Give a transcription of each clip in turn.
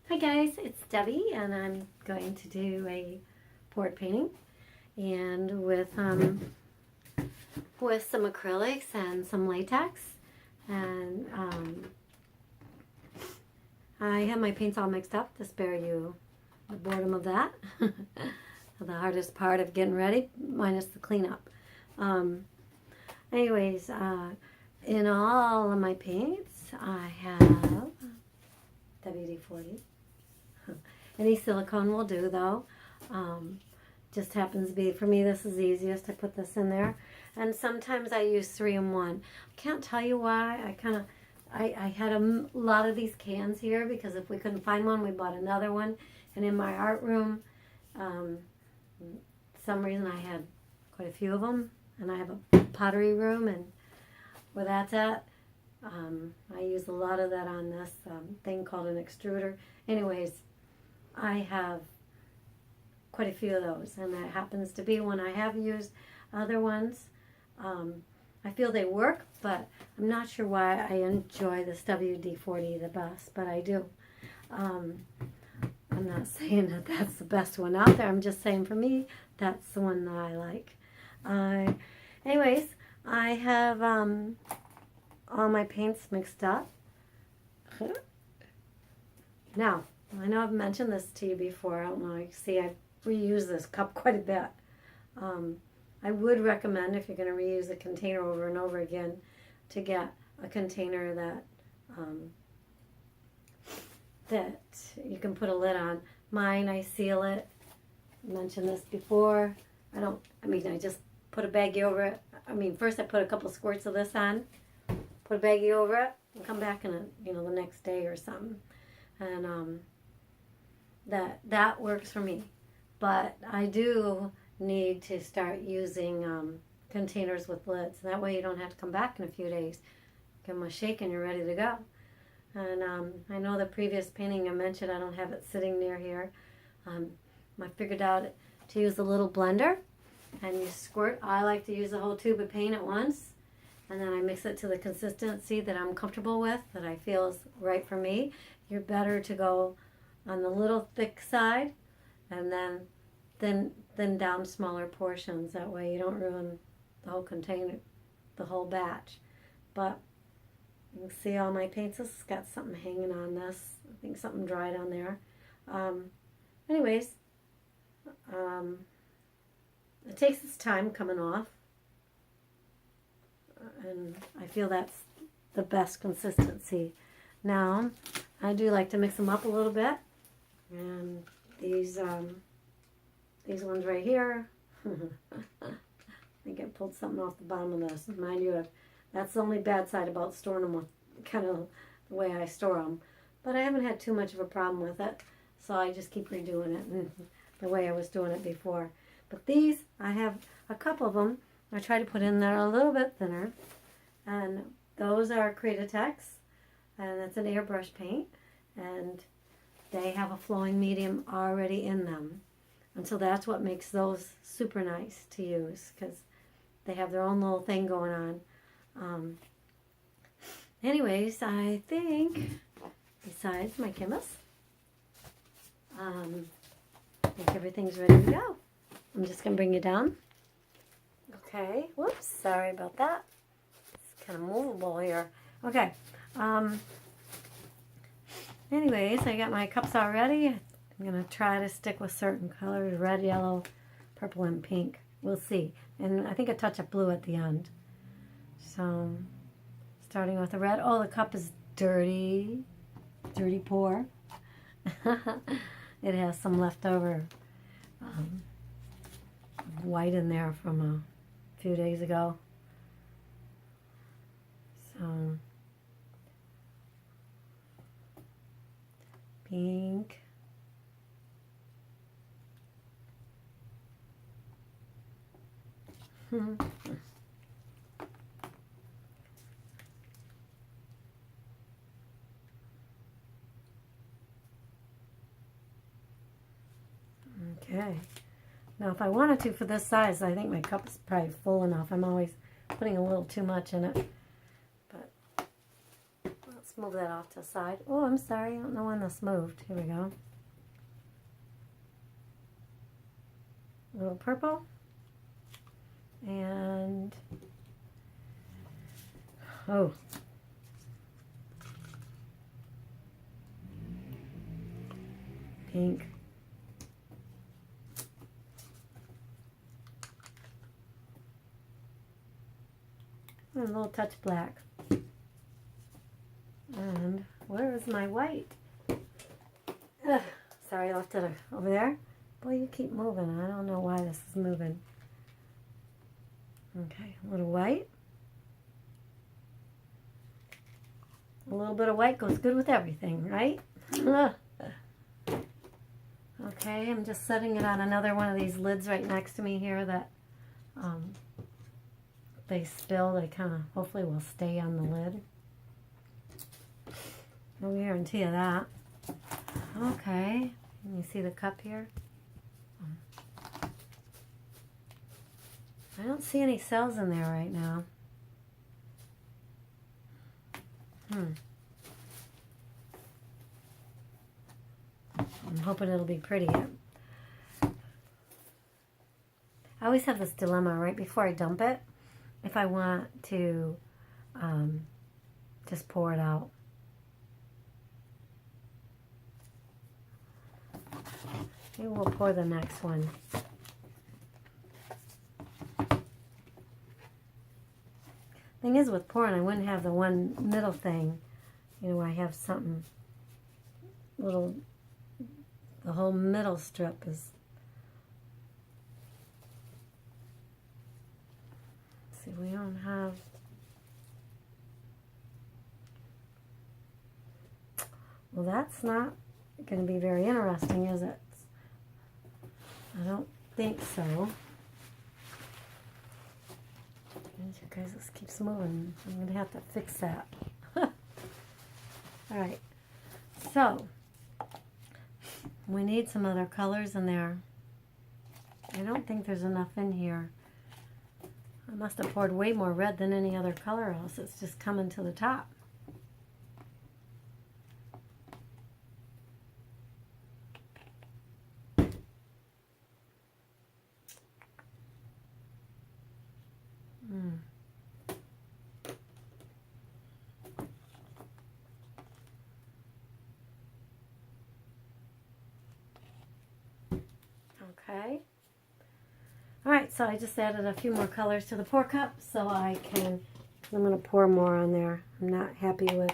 Hi guys, it's Debbie and I'm going to do a board painting and with some acrylics and some latex, and I have my paints all mixed up to spare you the boredom of that. The hardest part of getting ready minus the cleanup. Anyways, in all of my paints I have WD-40. Any silicone will do though. Just happens to be, for me, this is the easiest. I put this in there. And sometimes I use 3-in-1. Can't tell you why. I had a lot of these cans here because if we couldn't find one, we bought another one. And in my art room, some reason I had quite a few of them. And I have a pottery room, and where that's at, I use a lot of that on this thing called an extruder. Anyways, I have quite a few of those, and that happens to be when I have used other ones. I feel they work, but I'm not sure why I enjoy this WD-40 the best, but I do. I'm not saying that that's the best one out there. I'm just saying for me, that's the one that I like. Anyways, I have all my paints mixed up. Now, I know I've mentioned this to you before. I don't know. You see, I've reused this cup quite a bit. I would recommend, if you're going to reuse a container over and over again, to get a container that that you can put a lid on. Mine, I seal it. I mentioned this before. I just put a baggie over it. First I put a couple squirts of this on, put a baggie over it, and come back in the next day or something. And that works for me. But I do need to start using containers with lids. That way you don't have to come back in a few days. Give them a shake and you're ready to go. And I know the previous painting I mentioned, I don't have it sitting near here. I figured out to use a little blender, and you squirt. I like to use a whole tube of paint at once, and then I mix it to the consistency that I'm comfortable with, that I feel is right for me. You're better to go on the little thick side, and then down smaller portions. That way you don't ruin the whole container, the whole batch. But you can see all my paints. This has got something hanging on this. I think something dried on there. Anyways, it takes its time coming off, and I feel that's the best consistency. Now, I do like to mix them up a little bit, and these ones right here, I think I pulled something off the bottom of this. Mind you, that's the only bad side about storing them with kind of the way I store them. But I haven't had too much of a problem with it, so I just keep redoing it the way I was doing it before. But these, I have a couple of them. I try to put in there a little bit thinner, and those are Acrylic, and it's an airbrush paint, and they have a flowing medium already in them. And so that's what makes those super nice to use, because they have their own little thing going on. Anyways, I think, besides my chemist, I think everything's ready to go. I'm just going to bring you down. Okay, whoops, sorry about that. It's kind of movable here. Okay, anyways, I got my cups all ready. I'm going to try to stick with certain colors, red, yellow, purple, and pink. We'll see. And I think a touch of blue at the end. So, starting with the red. Oh, the cup is dirty. Dirty pour. It has some leftover white in there from a few days ago. So, pink. Okay. Now, if I wanted to for this size, I think my cup is probably full enough. I'm always putting a little too much in it. But let's Let's move that off to the side. Oh, I'm sorry. I don't know when this moved. Here we go. A little purple. And, oh. Pink. And a little touch black. And where is my white? Ugh, sorry, I left it over there. Boy, you keep moving. I don't know why this is moving. Okay, a little white. A little bit of white goes good with everything, right? Ugh. Okay, I'm just setting it on another one of these lids right next to me here that they spill. They kind of hopefully will stay on the lid. No guarantee of that. Okay, can you see the cup here? I don't see any cells in there right now. I'm hoping it'll be pretty. I always have this dilemma right before I dump it, if I want to just pour it out. Maybe we'll pour the next one. Thing is, with pouring, I wouldn't have the one middle thing. You know, I have something little. The whole middle strip is. Let's see, we don't have. Well, that's not going to be very interesting, is it? I don't think so. You guys, this keeps moving. I'm going to have to fix that. All right. So, we need some other colors in there. I don't think there's enough in here. I must have poured way more red than any other color, else it's just coming to the top. Okay. Alright, so I just added a few more colors to the pour cup so I'm going to pour more on there. I'm not happy with.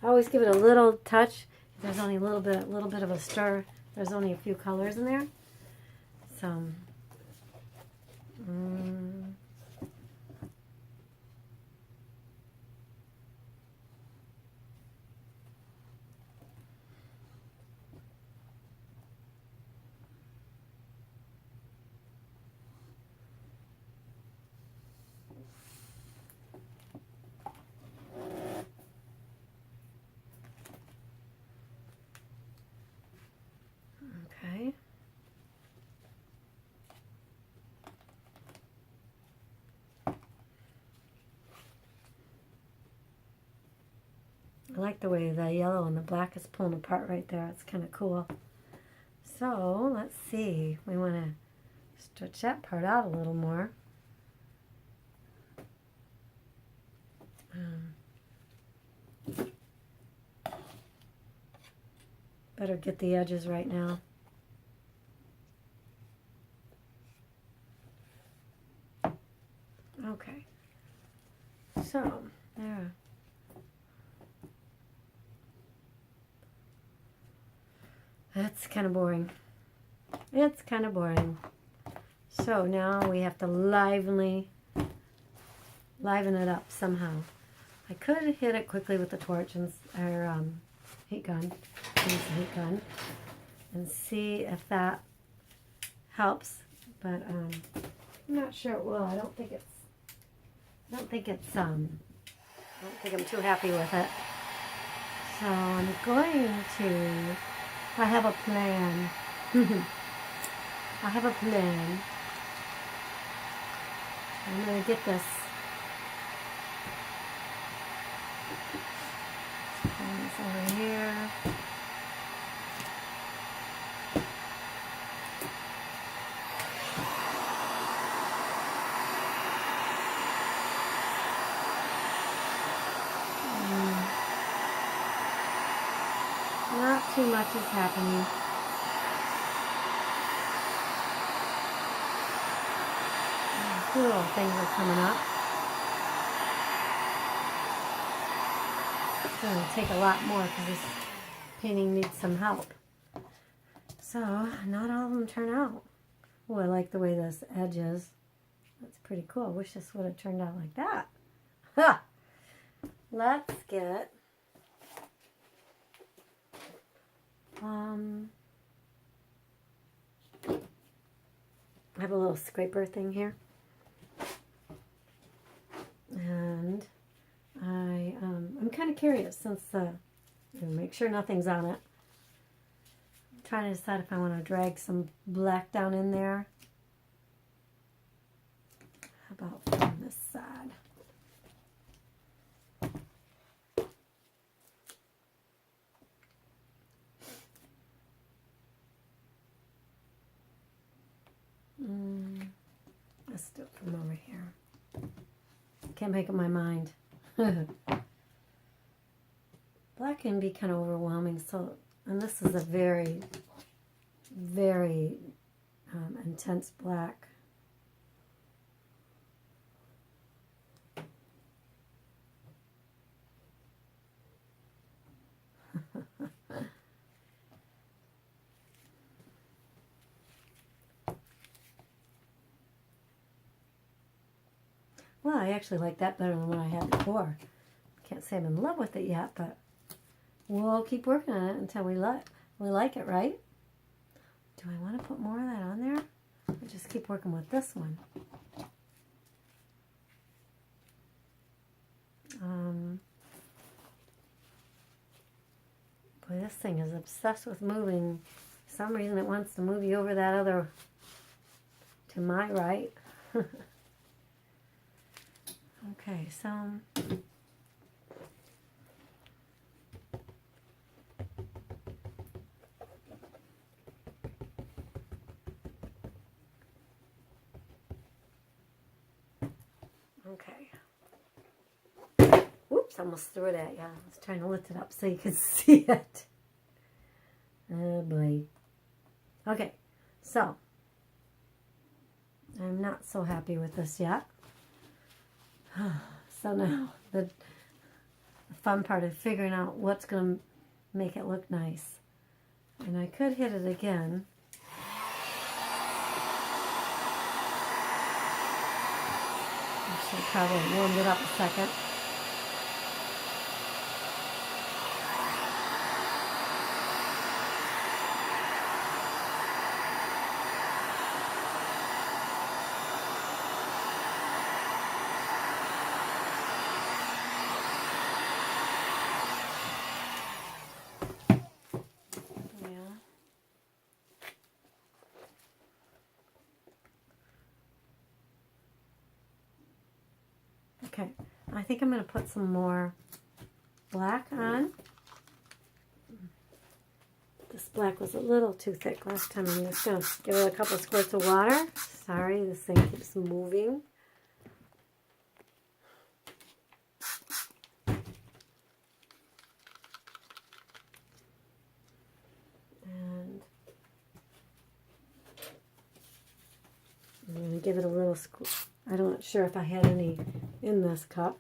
I always give it a little touch. There's only a little bit of a stir. There's only a few colors in there. So, okay. I like the way the yellow and the black is pulling apart right there. It's kind of cool. So, let's see. We want to stretch that part out a little more. Better get the edges right now. Okay. So, there. That's kind of boring. It's kind of boring. So now we have to liven it up somehow. I could hit it quickly with the torch and heat gun, use the heat gun, and see if that helps. But I'm not sure it will. I don't think I'm too happy with it. So I'm going to. I have a plan. I have a plan. I'm going to get this. this over here. Not too much is happening. A few little things are coming up. It's going to take a lot more because this painting needs some help. So, not all of them turn out. Oh, I like the way this edge is. That's pretty cool. I wish this would have turned out like that. Ha! Let's get I have a little scraper thing here, and I'm kind of curious since make sure nothing's on it. I'm trying to decide if I want to drag some black down in there. How about from this side? Let's do it from over here. Can't make up my mind. Black can be kind of overwhelming, so, and this is a very, very intense black. Well, I actually like that better than what I had before. Can't say I'm in love with it yet, but we'll keep working on it until we like it, right? Do I want to put more of that on there? Or just keep working with this one? Boy, this thing is obsessed with moving. For some reason it wants to move you over that other, to my right. Okay, so okay. Whoops, almost threw it at you. I was trying to lift it up so you could see it. Oh boy. Okay, so I'm not so happy with this yet. So now the fun part is figuring out what's going to make it look nice. And I could hit it again. I should probably warm it up a second. Okay, I think I'm going to put some more black on. This black was a little too thick last time. I'm just going to give it a couple squirts of water. Sorry, this thing keeps moving. And I'm going to give it a little squirt. I'm not sure if I had any in this cup.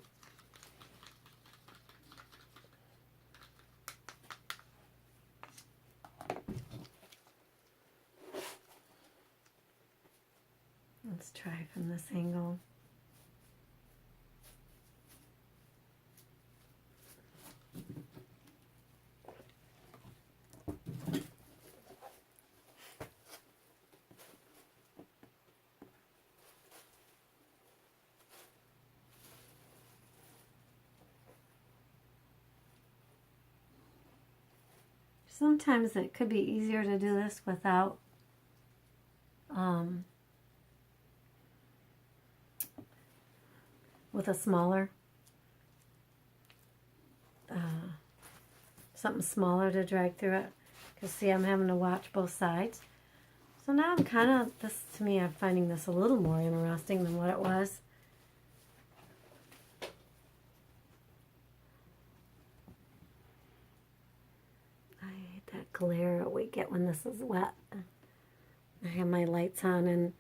Let's try from this angle. Sometimes it could be easier to do this without with a smaller something smaller to drag through it. Because see, I'm having to watch both sides. So now I'm kind of, to me, I'm finding this a little more interesting than what it was. I hate that glare we get when this is wet. I have my lights on and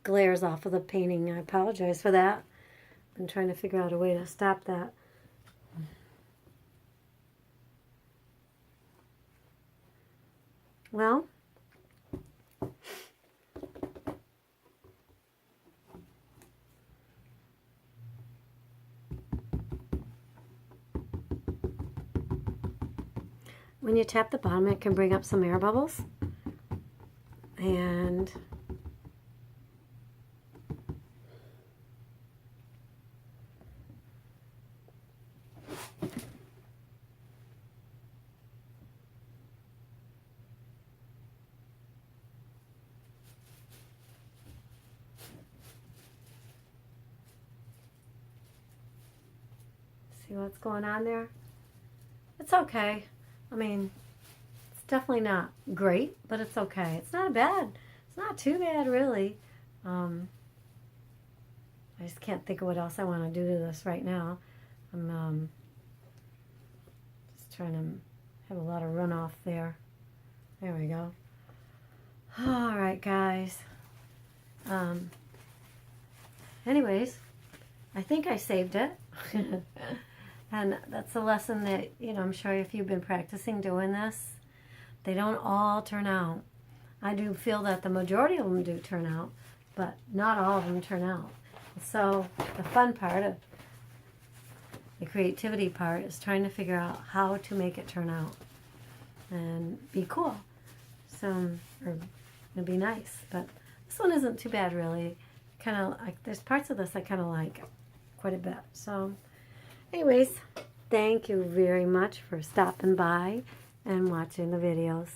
glares off of the painting. I apologize for that. I'm trying to figure out a way to stop that. Well, when you tap the bottom, it can bring up some air bubbles. And see what's going on there? It's okay. I mean, it's definitely not great, but it's okay. It's not too bad, really. I just can't think of what else I want to do to this right now. I'm just trying to have a lot of runoff there. There we go. All right, guys. Anyways, I think I saved it. And that's a lesson that, I'm sure if you've been practicing doing this, they don't all turn out. I do feel that the majority of them do turn out, but not all of them turn out. So the fun part of the creativity part is trying to figure out how to make it turn out and be cool. So, or it'd be nice. But this one isn't too bad, really. Kind of like, there's parts of this I kind of like quite a bit. So anyways, thank you very much for stopping by and watching the videos.